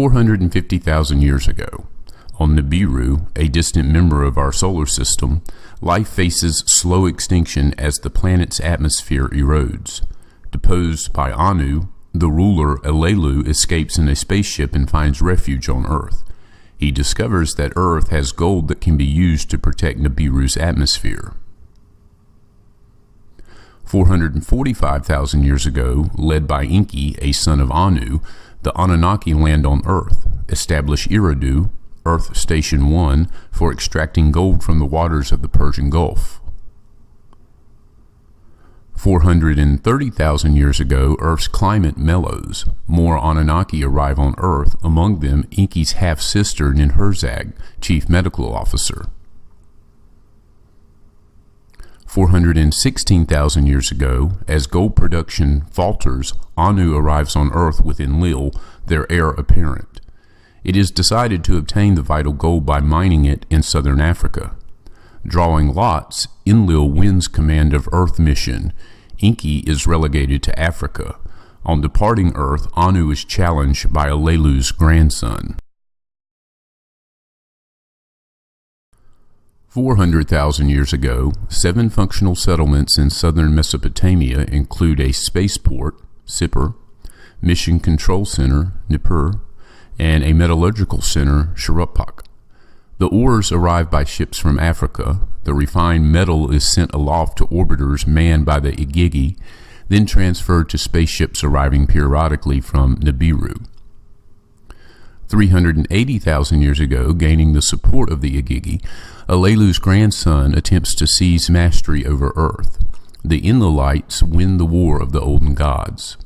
450,000 years ago, on Nibiru, a distant member of our solar system, life faces slow extinction as the planet's atmosphere erodes. Deposed by Anu, the ruler Alelu escapes in a spaceship and finds refuge on Earth. He discovers that Earth has gold that can be used to protect Nibiru's atmosphere. 445,000 years ago, led by Enki, a son of Anu, the Anunnaki land on Earth, establish Eridu, Earth Station 1, for extracting gold from the waters of the Persian Gulf. 430,000 years ago, Earth's climate mellows. More Anunnaki arrive on Earth, among them Enki's half-sister Ninhursag, chief medical officer. 416,000 years ago, as gold production falters, Anu arrives on Earth with Enlil, their heir apparent. It is decided to obtain the vital gold by mining it in southern Africa. Drawing lots, Enlil wins command of Earth mission. Enki is relegated to Africa. On departing Earth, Anu is challenged by Alelu's grandson. 400,000 years ago, 7 functional settlements in southern Mesopotamia include a spaceport, Sippar, mission control center, Nippur, and a metallurgical center, Shuruppak. The ores arrive by ships from Africa. The refined metal is sent aloft to orbiters manned by the Igigi, then transferred to spaceships arriving periodically from Nibiru. 380,000 years ago, gaining the support of the Igigi, Alelu's grandson attempts to seize mastery over Earth. The Enlilites win the War of the Olden Gods.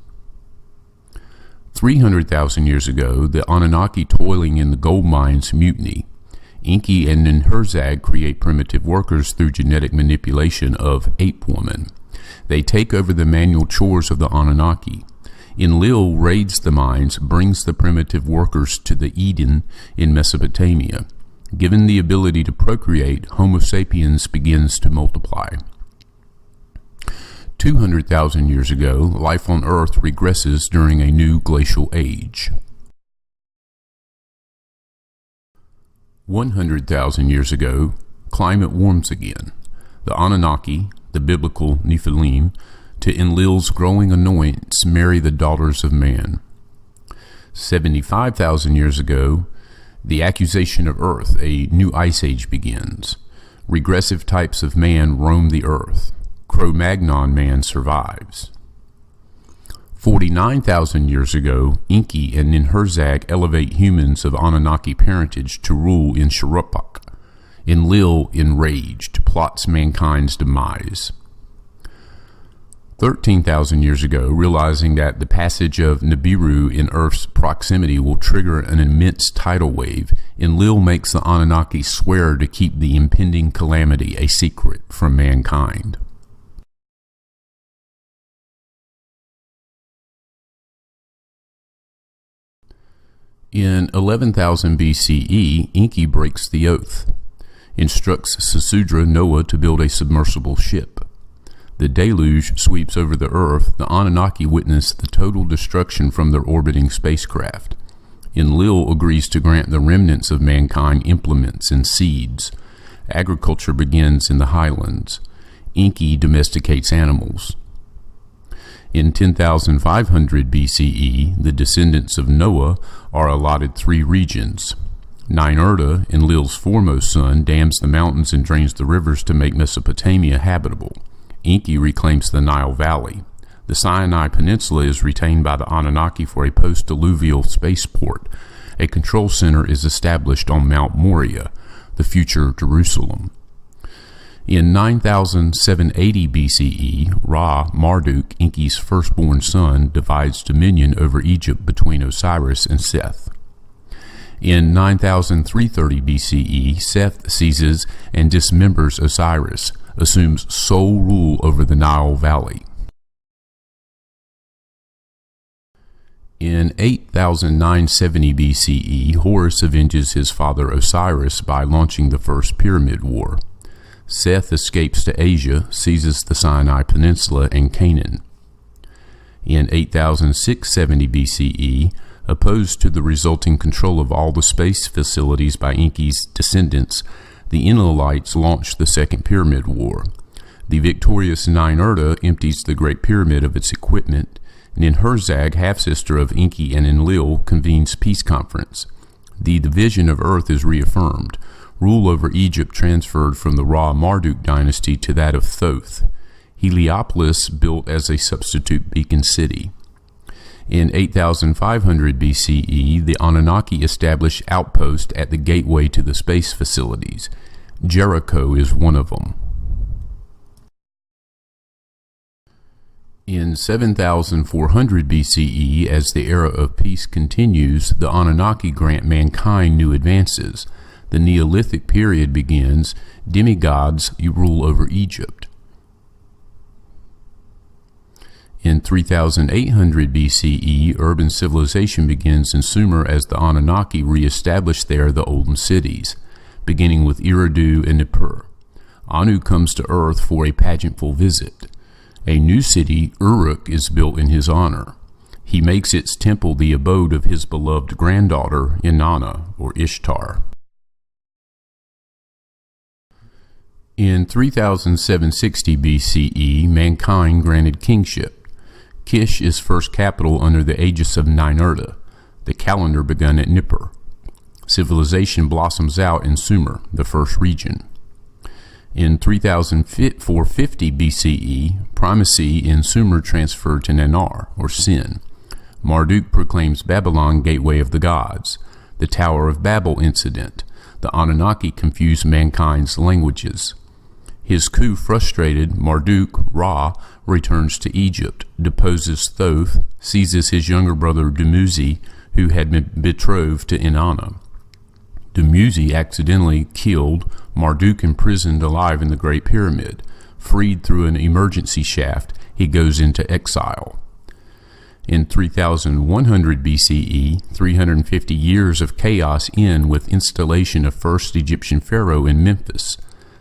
300,000 years ago, the Anunnaki toiling in the gold mines mutiny. Enki and Ninhursag create primitive workers through genetic manipulation of Ape Woman. They take over the manual chores of the Anunnaki. Enlil raids the mines, brings the primitive workers to the Eden in Mesopotamia. Given the ability to procreate, Homo sapiens begins to multiply. 200,000 years ago, life on Earth regresses during a new glacial age. 100,000 years ago, climate warms again. The Anunnaki, the biblical Nephilim, to Enlil's growing annoyance, marry the daughters of man. 75,000 years ago, the accusation of Earth, a new ice age begins. Regressive types of man roam the Earth. Cro-Magnon man survives. 49,000 years ago, Enki and Ninhursag elevate humans of Anunnaki parentage to rule in Shuruppak. Enlil, enraged, plots mankind's demise. 13,000 years ago, realizing that the passage of Nibiru in Earth's proximity will trigger an immense tidal wave, Enlil makes the Anunnaki swear to keep the impending calamity a secret from mankind. In 11,000 BCE, Enki breaks the oath, instructs Sesudra Noah to build a submersible ship. The deluge sweeps over the Earth. The Anunnaki witness the total destruction from their orbiting spacecraft. Enlil agrees to grant the remnants of mankind implements and seeds. Agriculture begins in the highlands. Enki domesticates animals. In 10,500 BCE, the descendants of Noah are allotted 3 regions. Ninurta, Enlil's foremost son, dams the mountains and drains the rivers to make Mesopotamia habitable. Enki reclaims the Nile Valley. The Sinai Peninsula is retained by the Anunnaki for a post-diluvial spaceport. A control center is established on Mount Moriah, the future Jerusalem. In 9780 BCE, Ra, Marduk, Enki's firstborn son, divides dominion over Egypt between Osiris and Seth. In 9330 BCE, Seth seizes and dismembers Osiris, assumes sole rule over the Nile Valley. In 8970 BCE, Horus avenges his father Osiris by launching the First Pyramid War. Seth escapes to Asia, seizes the Sinai Peninsula and Canaan. In 8670 BCE, Opposed to the resulting control of all the space facilities by Enki's descendants, the Enlilites launched the Second Pyramid War. The victorious Ninurta empties the Great Pyramid of its equipment, and in Herzag, half-sister of Enki and Enlil, convenes peace conference. The division of Earth is reaffirmed. Rule over Egypt transferred from the Ra-Marduk dynasty to that of Thoth. Heliopolis built as a substitute beacon city. In 8500 BCE, the Anunnaki established outposts at the gateway to the space facilities. Jericho is one of them. In 7400 BCE, as the era of peace continues, the Anunnaki grant mankind new advances. The Neolithic period begins. Demigods rule over Egypt. In 3800 BCE, urban civilization begins in Sumer as the Anunnaki re-establish there the olden cities, beginning with Eridu and Nippur. Anu comes to Earth for a pageantful visit. A new city, Uruk, is built in his honor. He makes its temple the abode of his beloved granddaughter, Inanna, or Ishtar. In 3760 BCE, mankind granted kingship. Kish is first capital under the aegis of Ninurta. The calendar begun at Nippur. Civilization blossoms out in Sumer, the first region. In 3450 BCE, primacy in Sumer transferred to Nanar, or Sin. Marduk proclaims Babylon gateway of the gods. The Tower of Babel incident. The Anunnaki confuse mankind's languages. His coup frustrated, Marduk, Ra, returns to Egypt, deposes Thoth, seizes his younger brother Dumuzi, who had been betrothed to Inanna. Dumuzi accidentally killed, Marduk imprisoned alive in the Great Pyramid. Freed through an emergency shaft, he goes into exile. In 3100 BCE, 350 years of chaos end with installation of first Egyptian pharaoh in Memphis.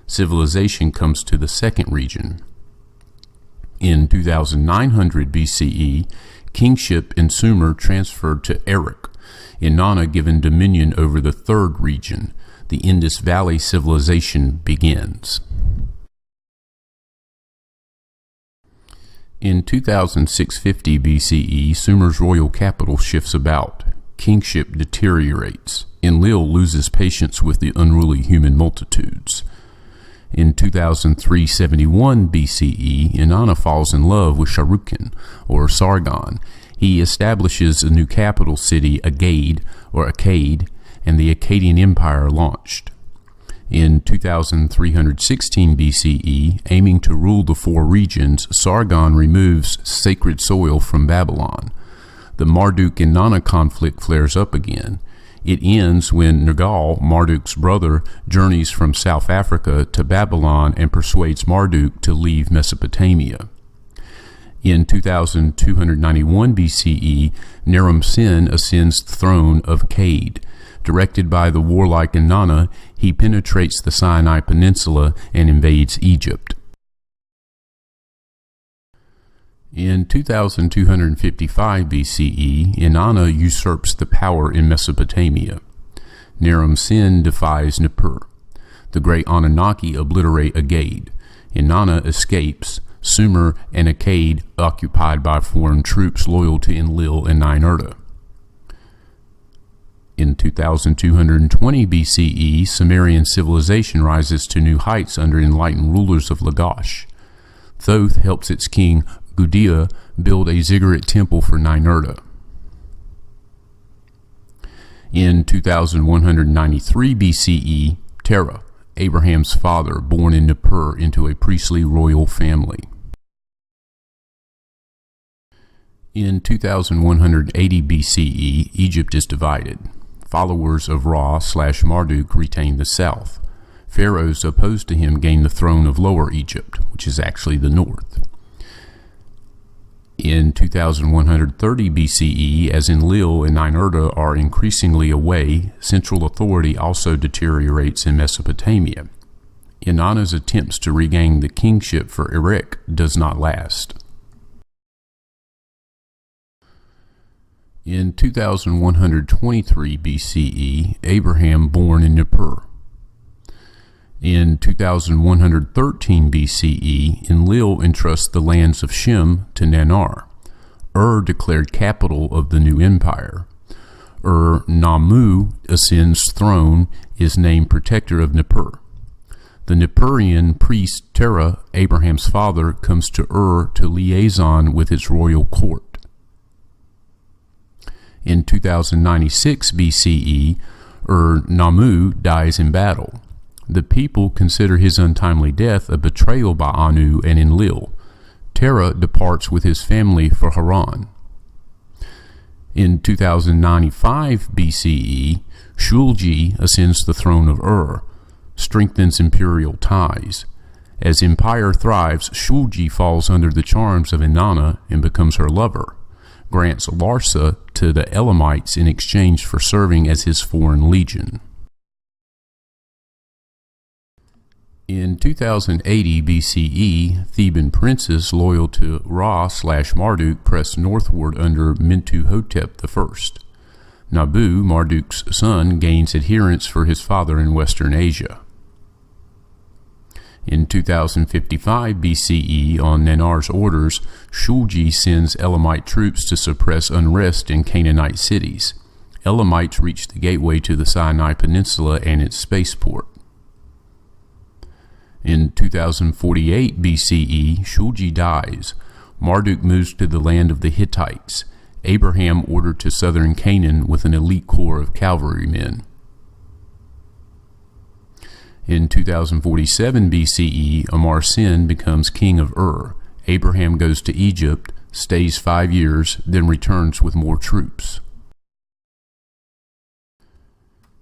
Civilization comes to the second region. In 2900 BCE, kingship in Sumer transferred to Erech. Inanna given dominion over the third region. The Indus Valley civilization begins. In 2650 BCE, Sumer's royal capital shifts about. Kingship deteriorates. Enlil loses patience with the unruly human multitudes. In 2371 BCE, Inanna falls in love with Sharukin, or Sargon. He establishes a new capital city, Agade, or Akkad, and the Akkadian Empire launched. In 2316 BCE, aiming to rule the four regions, Sargon removes sacred soil from Babylon. The Marduk-Inanna conflict flares up again. It ends when Nergal, Marduk's brother, journeys from South Africa to Babylon and persuades Marduk to leave Mesopotamia. In 2291 BCE, Naram-Sin ascends the throne of Akkad. Directed by the warlike Inanna, he penetrates the Sinai Peninsula and invades Egypt. In 2255 BCE, Inanna usurps the power in Mesopotamia. Naram-Sin defies Nippur. The great Anunnaki obliterate Agade. Inanna escapes. Sumer and Akkad occupied by foreign troops loyal to Enlil and Ninurta. In 2220 BCE, Sumerian civilization rises to new heights under enlightened rulers of Lagash. Thoth helps its king Gudea build a ziggurat temple for Ninurta. In 2193 BCE, Terah, Abraham's father, born in Nippur into a priestly royal family. In 2180 BCE, Egypt is divided. Followers of Ra/Marduk retain the south. Pharaohs opposed to him gain the throne of Lower Egypt, which is actually the north. In 2130 BCE, as Enlil and Ninurta are increasingly away, central authority also deteriorates in Mesopotamia. Inanna's attempts to regain the kingship for Erech does not last. In 2123 BCE, Abraham born in Nippur. In 2113 BCE, Enlil entrusts the lands of Shem to Nanar. Declared capital of the new empire. Namu ascends throne, is named protector of Nippur. The Nippurian priest Terah, Abraham's father, comes to to liaison with its royal court. In 2096 BCE, Namu dies in battle. The people consider his untimely death a betrayal by Anu and Enlil. Terah departs with his family for Haran. In 2095 BCE, Shulgi ascends the throne of strengthens imperial ties. As empire thrives, Shulgi falls under the charms of Inanna and becomes her lover, grants Larsa to the Elamites in exchange for serving as his foreign legion. In 2080 BCE, Theban princes loyal to Ra/Marduk pressed northward under Mentuhotep I. Nabu, Marduk's son, gains adherents for his father in Western Asia. In 2055 BCE, on Nanar's orders, Shulgi sends Elamite troops to suppress unrest in Canaanite cities. Elamites reach the gateway to the Sinai Peninsula and its spaceport. In 2048 BCE, Shulgi dies. Marduk moves to the land of the Hittites. Abraham ordered to southern Canaan with an elite corps of cavalrymen. In 2047 BCE, Amar-Sin becomes king of Abraham goes to Egypt, stays 5 years, then returns with more troops.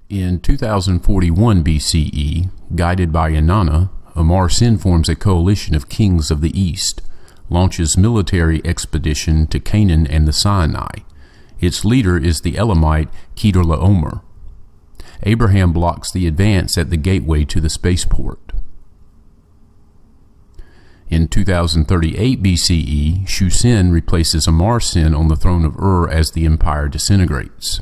In 2041 BCE, guided by Inanna, Amar-Sin forms a coalition of kings of the east, launches military expedition to Canaan and the Sinai. Its leader is the Elamite Kedorlaomer. Abraham blocks the advance at the gateway to the spaceport. In 2038 BCE, Shu-Sin replaces Amar-Sin on the throne of as the empire disintegrates.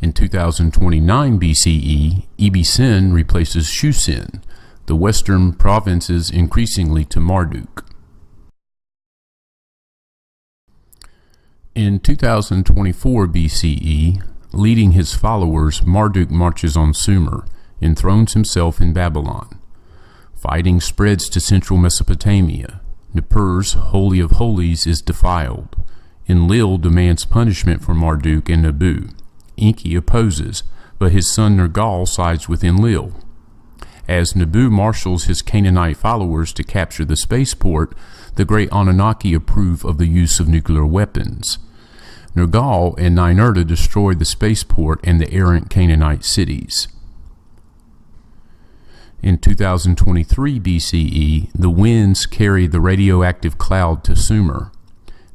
In 2029 BCE, Ibi-Sin replaces Shu-Sin, the western provinces increasingly to Marduk. In 2024 BCE, leading his followers, Marduk marches on Sumer, enthrones himself in Babylon. Fighting spreads to central Mesopotamia. Nippur's Holy of Holies is defiled. Enlil demands punishment for Marduk and Nabu. Enki opposes, but his son Nergal sides with Enlil. As Nabu marshals his Canaanite followers to capture the spaceport, the great Anunnaki approve of the use of nuclear weapons. Nergal and Ninurta destroy the spaceport and the errant Canaanite cities. In 2023 BCE, the winds carry the radioactive cloud to Sumer.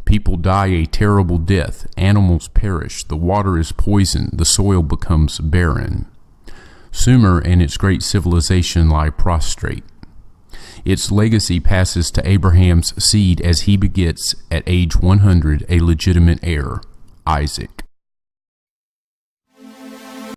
People die a terrible death, animals perish, the water is poisoned, the soil becomes barren. Sumer and its great civilization lie prostrate. Its legacy passes to Abraham's seed as he begets, at age 100, a legitimate heir, Isaac.